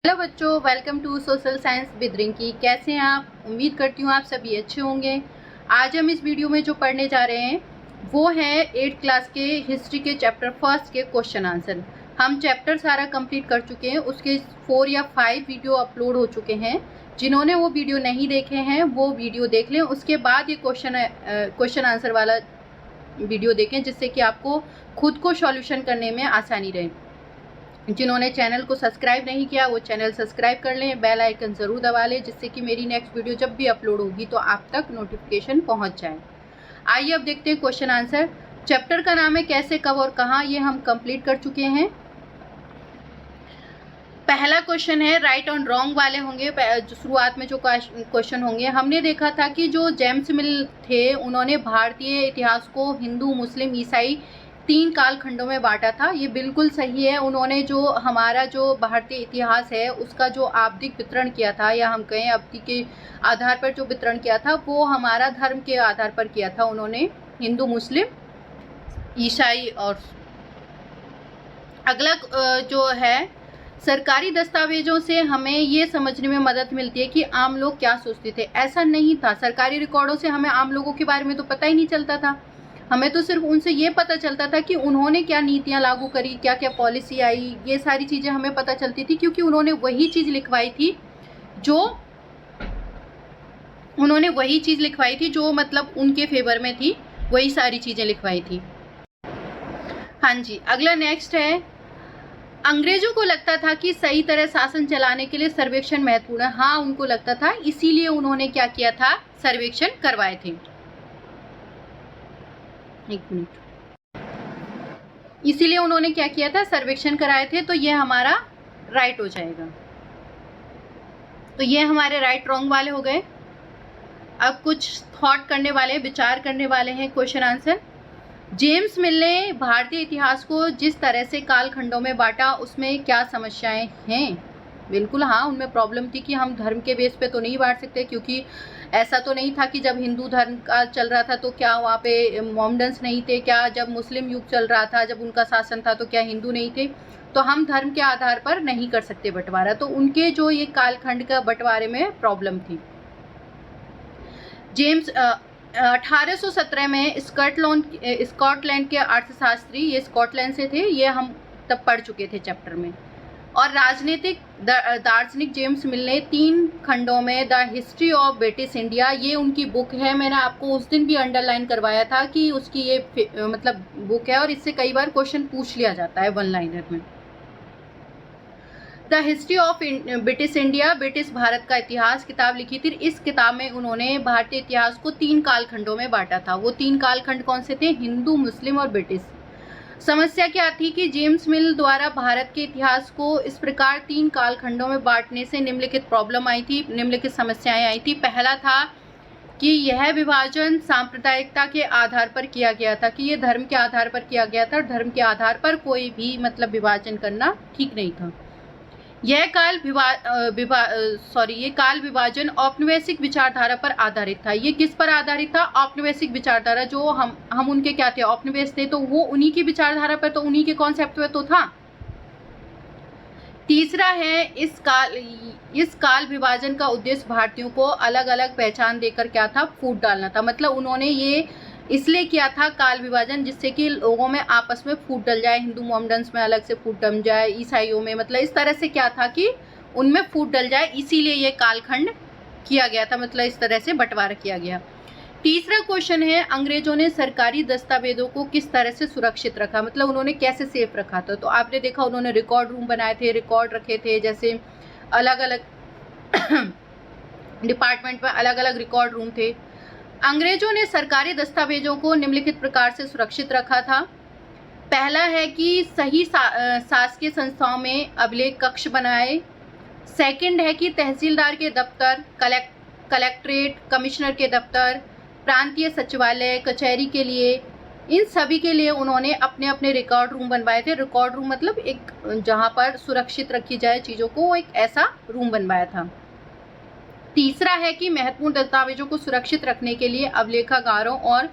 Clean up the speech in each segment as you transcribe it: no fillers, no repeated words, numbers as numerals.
Hello बच्चों, welcome to social science with Rinki. कैसे हैं आप? उम्मीद करती हूँ आप सभी अच्छे होंगे। आज हम इस वीडियो में जो पढ़ने जा रहे हैं वो है 8th क्लास के हिस्ट्री के चैप्टर फर्स्ट के क्वेश्चन आंसर। हम चैप्टर सारा कंप्लीट कर चुके हैं, उसके 4 या 5 वीडियो अपलोड हो चुके हैं। जिन्होंने वो वीडियो नहीं देखे हैं वो वीडियो देख लें, उसके बाद ये क्वेश्चन आंसर वाला वीडियो देखें, जिससे कि आपको खुद को सॉल्यूशन करने में आसानी रहे। जिन्होंने चैनल को सब्सक्राइब नहीं किया वो चैनल सब्सक्राइब कर लें, बेल आइकन ज़रूर दबा लें, जिससे कि मेरी नेक्स्ट वीडियो जब भी अपलोड होगी तो आप तक नोटिफिकेशन पहुंच जाए। आइए अब देखते हैं क्वेश्चन आंसर। चैप्टर का नाम है कैसे, कब और कहाँ, ये हम कंप्लीट कर चुके हैं। पहला क्वेश्चन है राइट और रॉन्ग वाले होंगे। जो शुरुआत में जो क्वेश्चन होंगे, हमने देखा था कि जो जेम्स मिल थे उन्होंने भारतीय इतिहास को हिंदू, मुस्लिम, ईसाई 3 कालखंडों में बांटा था। ये बिल्कुल सही है। उन्होंने जो हमारा जो भारतीय इतिहास है उसका जो आवधिक वितरण किया था, या हम कहें अवधि के आधार पर जो वितरण किया था, वो हमारा धर्म के आधार पर किया था। उन्होंने हिंदू, मुस्लिम, ईसाई। और अगला जो है सरकारी दस्तावेजों से हमें ये समझने में मदद मिलती है कि आम लोग क्या सोचते थे। ऐसा नहीं था, सरकारी रिकॉर्डों से हमें आम लोगों के बारे में तो पता ही नहीं चलता था। हमें तो सिर्फ उनसे ये पता चलता था कि उन्होंने क्या नीतियां लागू करी, क्या क्या पॉलिसी आई, ये सारी चीज़ें हमें पता चलती थी, क्योंकि उन्होंने वही चीज़ लिखवाई थी जो मतलब उनके फेवर में थी, वही सारी चीज़ें लिखवाई थी। हाँ जी, अगला नेक्स्ट है, अंग्रेजों को लगता था कि सही तरह शासन चलाने के लिए सर्वेक्षण महत्वपूर्ण है। हाँ, उनको लगता था, इसीलिए उन्होंने क्या किया था, सर्वेक्षण करवाए थे। एक मिनट, इसीलिए उन्होंने क्या किया था, सर्वेक्षण कराए थे। तो ये हमारा राइट हो जाएगा। तो ये हमारे राइट रॉन्ग वाले हो गए। अब कुछ थॉट करने वाले, विचार करने वाले हैं क्वेश्चन आंसर। जेम्स मिल ने भारतीय इतिहास को जिस तरह से कालखंडों में बांटा, उसमें क्या समस्याएं हैं? बिल्कुल हाँ, उनमें प्रॉब्लम थी कि हम धर्म के बेस पे तो नहीं बांट सकते, क्योंकि ऐसा तो नहीं था कि जब हिंदू धर्म का चल रहा था तो क्या वहाँ पे मोमडन्स नहीं थे? क्या जब मुस्लिम युग चल रहा था, जब उनका शासन था, तो क्या हिंदू नहीं थे? तो हम धर्म के आधार पर नहीं कर सकते बंटवारा। तो उनके जो ये कालखंड का बंटवारे में प्रॉब्लम थी। जेम्स 1817 में स्कॉटलैंड के अर्थशास्त्री, ये स्कॉटलैंड से थे, ये हम तब पढ़ चुके थे चैप्टर में। और राजनीतिक दार्शनिक जेम्स मिल ने 3 खंडों में the history of British India, ये उनकी बुक है। मैंने आपको उस दिन भी अंडरलाइन करवाया था कि उसकी ये मतलब बुक है, और इससे कई बार क्वेश्चन पूछ लिया जाता है 1 लाइनर में। The history of British India, British Bharat का इतिहास किताब लिखी थी। इस किताब में उन्होंने भारतीय इतिहास को 3 कालखंडों में बांटा था। वो 3 कालखंड कौन से थे? हिंदू, मुस्लिम और ब्रिटिश। समस्या क्या थी कि जेम्स मिल द्वारा भारत के इतिहास को इस प्रकार 3 कालखंडों में बांटने से निम्नलिखित प्रॉब्लम आई थी, निम्नलिखित समस्याएं आई थी। पहला था कि यह विभाजन सांप्रदायिकता के आधार पर किया गया था, कि ये धर्म के आधार पर किया गया था। धर्म के आधार पर कोई भी मतलब विभाजन करना ठीक नहीं था। यह काल विभाजन औपनिवेशिक विचारधारा पर आधारित था। ये किस पर आधारित था? औपनिवेशिक विचारधारा। जो हम उनके क्या थे? औपनिवेश थे, तो वो उन्हीं की विचारधारा पर, तो उन्हीं के कॉन्सेप्ट पे तो था। तीसरा है, इस काल विभाजन का उद्देश्य भारतीयों को अलग अलग पहचान देकर क्या था? फूट डालना था। मतलब उन्होंने ये इसलिए किया था काल विभाजन, जिससे कि लोगों में आपस में फूट डल जाए, हिंदू मोमडन्स में अलग से फूट डल जाए, ईसाइयों में, मतलब इस तरह से क्या था कि उनमें फूट डल जाए, इसीलिए ये कालखंड किया गया था, मतलब इस तरह से बंटवारा किया गया। तीसरा क्वेश्चन है, अंग्रेजों ने सरकारी दस्तावेजों को किस तरह से सुरक्षित रखा, मतलब उन्होंने कैसे सेफ रखा था? तो आपने देखा उन्होंने रिकॉर्ड रूम बनाए थे, रिकॉर्ड रखे थे, जैसे अलग अलग डिपार्टमेंट में अलग अलग रिकॉर्ड रूम थे। अंग्रेजों ने सरकारी दस्तावेजों को निम्नलिखित प्रकार से सुरक्षित रखा था। पहला है कि सही शासकीय संस्थाओं में अभिलेख कक्ष बनाए। सेकंड है कि तहसीलदार के दफ्तर, कलेक्ट्रेट, कमिश्नर के दफ्तर, प्रांतीय सचिवालय, कचहरी के लिए, इन सभी के लिए उन्होंने अपने अपने रिकॉर्ड रूम बनवाए थे। रिकॉर्ड रूम मतलब एक जहाँ पर सुरक्षित रखी जाए चीज़ों को, वो एक ऐसा रूम बनवाया था। तीसरा है कि महत्वपूर्ण दस्तावेजों को सुरक्षित रखने के लिए अभिलेखागारों और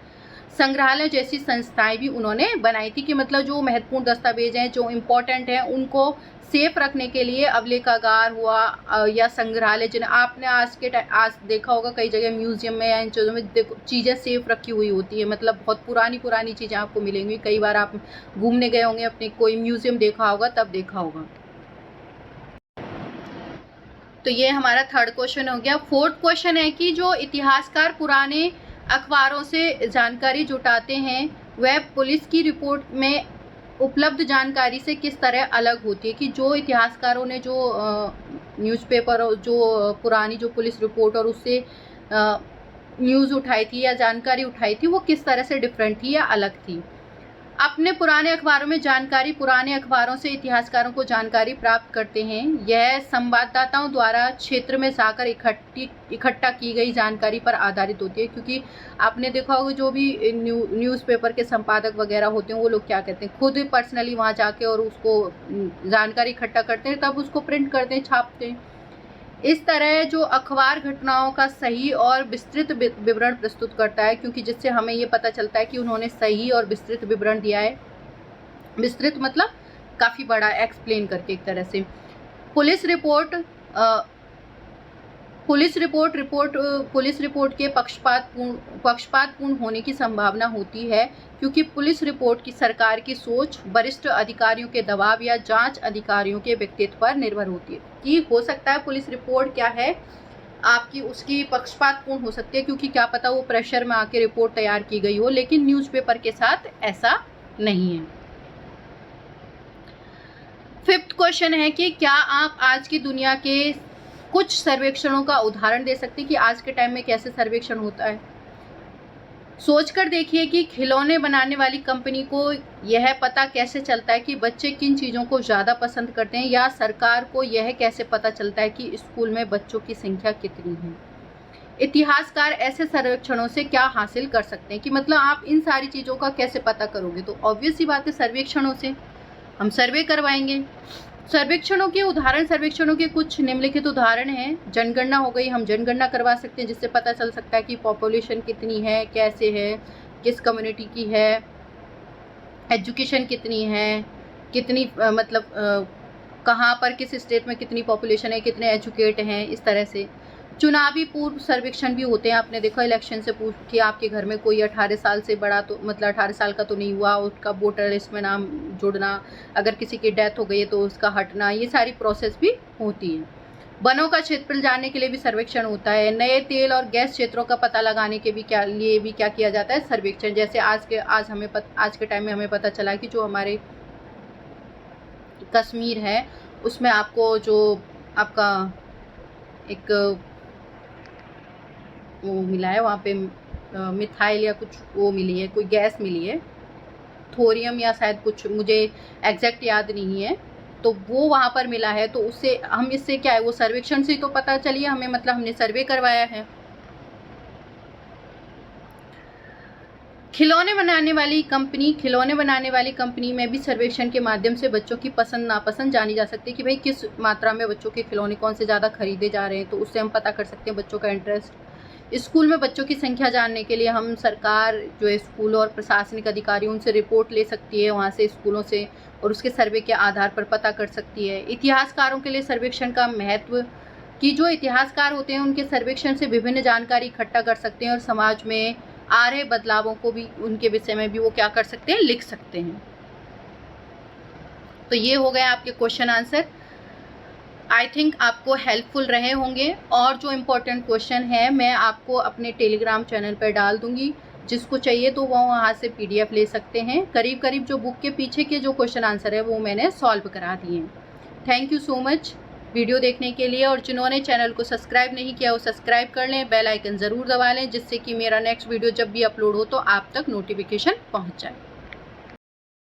संग्रहालय जैसी संस्थाएं भी उन्होंने बनाई थी, कि मतलब जो महत्वपूर्ण दस्तावेज हैं, जो इम्पोर्टेंट हैं, उनको सेफ रखने के लिए अभिलेखागार हुआ या संग्रहालय, जिन्हें आपने आज देखा होगा कई जगह म्यूजियम में या इन चीज़ों में देखो चीज़ें सेफ रखी हुई होती है, मतलब बहुत पुरानी चीज़ें आपको मिलेंगी। कई बार आप घूमने गए होंगे, अपने कोई म्यूजियम देखा होगा, तब देखा होगा। तो ये हमारा थर्ड क्वेश्चन हो गया। फोर्थ क्वेश्चन है कि जो इतिहासकार पुराने अखबारों से जानकारी जुटाते हैं वह पुलिस की रिपोर्ट में उपलब्ध जानकारी से किस तरह अलग होती है, कि जो इतिहासकारों ने जो न्यूज़पेपर और जो पुरानी जो पुलिस रिपोर्ट और उससे न्यूज़ उठाई थी या जानकारी उठाई थी वो किस तरह से डिफरेंट थी या अलग थी। अपने पुराने अखबारों में जानकारी, पुराने अखबारों से इतिहासकारों को जानकारी प्राप्त करते हैं। यह संवाददाताओं द्वारा क्षेत्र में जाकर इकट्ठा की गई जानकारी पर आधारित होती है, क्योंकि आपने देखा होगा जो भी न्यूज़पेपर के संपादक वगैरह होते हैं वो लोग क्या कहते हैं, खुद पर्सनली वहाँ जाके और उसको जानकारी इकट्ठा करते हैं, तब उसको प्रिंट करते हैं, छापते हैं। इस तरह जो अखबार घटनाओं का सही और विस्तृत विवरण प्रस्तुत करता है, क्योंकि जिससे हमें ये पता चलता है कि उन्होंने सही और विस्तृत विवरण दिया है। विस्तृत मतलब काफ़ी बड़ा, एक्सप्लेन करके एक तरह से। पुलिस रिपोर्ट के पक्षपातपूर्ण होने की संभावना होती है, क्योंकि पुलिस रिपोर्ट की सरकार की सोच, वरिष्ठ अधिकारियों के दबाव या जांच अधिकारियों के व्यक्तित्व पर निर्भर होती है। कि हो सकता है पुलिस रिपोर्ट क्या है आपकी, उसकी पक्षपातपूर्ण हो सकती है, क्योंकि क्या पता वो प्रेशर में आके रिपोर्ट तैयार की गई हो, लेकिन न्यूज़पेपर के साथ ऐसा नहीं है। फिफ्थ क्वेश्चन है कि क्या आप आज की दुनिया के कुछ सर्वेक्षणों का उदाहरण दे सकते हैं कि आज के टाइम में कैसे सर्वेक्षण होता है। सोचकर देखिए कि खिलौने बनाने वाली कंपनी को यह पता कैसे चलता है कि बच्चे किन चीज़ों को ज़्यादा पसंद करते हैं, या सरकार को यह कैसे पता चलता है कि स्कूल में बच्चों की संख्या कितनी है। इतिहासकार ऐसे सर्वेक्षणों से क्या हासिल कर सकते हैं, कि मतलब आप इन सारी चीज़ों का कैसे पता करोगे, तो ऑब्वियस सी बात है सर्वेक्षणों से हम सर्वे करवाएंगे। सर्वेक्षणों के उदाहरण, सर्वेक्षणों के कुछ निम्नलिखित उदाहरण हैं। जनगणना हो गई, हम जनगणना करवा सकते हैं जिससे पता चल सकता है कि पॉपुलेशन कितनी है, कैसे है, किस कम्युनिटी की है, एजुकेशन कितनी है, कितनी कहाँ पर किस स्टेट में कितनी पॉपुलेशन है, कितने एजुकेट हैं, इस तरह से। चुनावी पूर्व सर्वेक्षण भी होते हैं, आपने देखा इलेक्शन से पूछ कि आपके घर में कोई 18 साल से बड़ा, तो मतलब 18 साल का तो नहीं हुआ, उसका वोटर लिस्ट में नाम जुड़ना, अगर किसी की डेथ हो गई है तो उसका हटना, ये सारी प्रोसेस भी होती है। वनों का क्षेत्रफल जानने के लिए भी सर्वेक्षण होता है। नए तेल और गैस क्षेत्रों का पता लगाने के लिए भी क्या किया जाता है, सर्वेक्षण। जैसे आज के टाइम में हमें पता चला कि जो हमारे कश्मीर है उसमें आपको जो आपका एक वो मिला है, वहाँ पे मिथाइल या कुछ वो मिली है, कोई गैस मिली है, थोरियम या शायद कुछ, मुझे एग्जैक्ट याद नहीं है, तो वो वहाँ पर मिला है। तो उससे हम, इससे क्या है, वो सर्वेक्षण से तो पता चलिए हमें, मतलब हमने सर्वे करवाया है। खिलौने बनाने वाली कंपनी में भी सर्वेक्षण के माध्यम से बच्चों की पसंद नापसंद जानी जा सकती है, कि भाई किस मात्रा में बच्चों के खिलौने कौन से ज़्यादा खरीदे जा रहे हैं, तो उससे हम पता कर सकते हैं बच्चों का इंटरेस्ट। स्कूल में बच्चों की संख्या जानने के लिए हम सरकार जो है स्कूल और प्रशासनिक अधिकारी उनसे रिपोर्ट ले सकती है, वहाँ से स्कूलों से, और उसके सर्वे के आधार पर पता कर सकती है। इतिहासकारों के लिए सर्वेक्षण का महत्व, कि जो इतिहासकार होते हैं उनके सर्वेक्षण से विभिन्न जानकारी इकट्ठा कर सकते हैं और समाज में आ रहे बदलावों को भी, उनके विषय में भी वो क्या कर सकते हैं, लिख सकते हैं। तो ये हो गए आपके क्वेश्चन आंसर। आई थिंक आपको हेल्पफुल रहे होंगे, और जो इम्पोर्टेंट क्वेश्चन है मैं आपको अपने टेलीग्राम चैनल पर डाल दूंगी, जिसको चाहिए तो वो वहाँ से PDF ले सकते हैं। करीब करीब जो बुक के पीछे के जो क्वेश्चन आंसर है वो मैंने सॉल्व करा दिए हैं। Thank you so much video देखने के लिए, और जिन्होंने चैनल को सब्सक्राइब नहीं किया वो सब्सक्राइब कर लें, बेल आइकन ज़रूर दबा लें, जिससे कि मेरा नेक्स्ट वीडियो जब भी अपलोड हो तो आप तक नोटिफिकेशन पहुँच जाए।